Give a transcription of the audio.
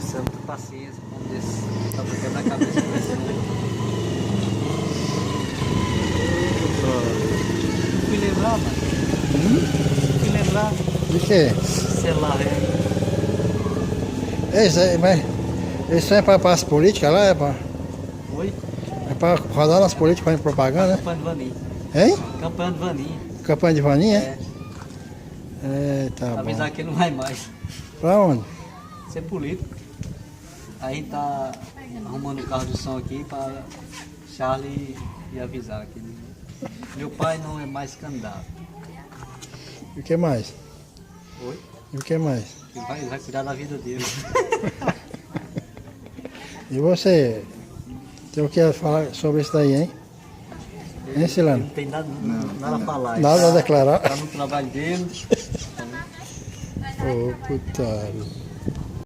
você tem muita paciência, como desse, tá pra quebrar a cabeça com esse mundo. Fui lembrar, mano. Fui lembrar. De quê? Sei lá, Mas isso é para as políticas lá? Oi? É para rodar nas políticas, fazendo propaganda, né? Campanha de Vaninha. Hein? Campanha de Vaninha. Campanha de vaninha? É. Tá bom. Avisar que ele não vai mais. Pra onde? Ser político. Aí tá arrumando o carro de som aqui para Charlie e avisar que meu pai não é mais candidato. E o que mais? Oi? E o que mais? Ele vai cuidar da vida dele. E você? Tem o que falar sobre isso daí, hein? Hein, Cilano? Não tem nada a falar. Nada a declarar. Tá no trabalho dele. Ô, putado.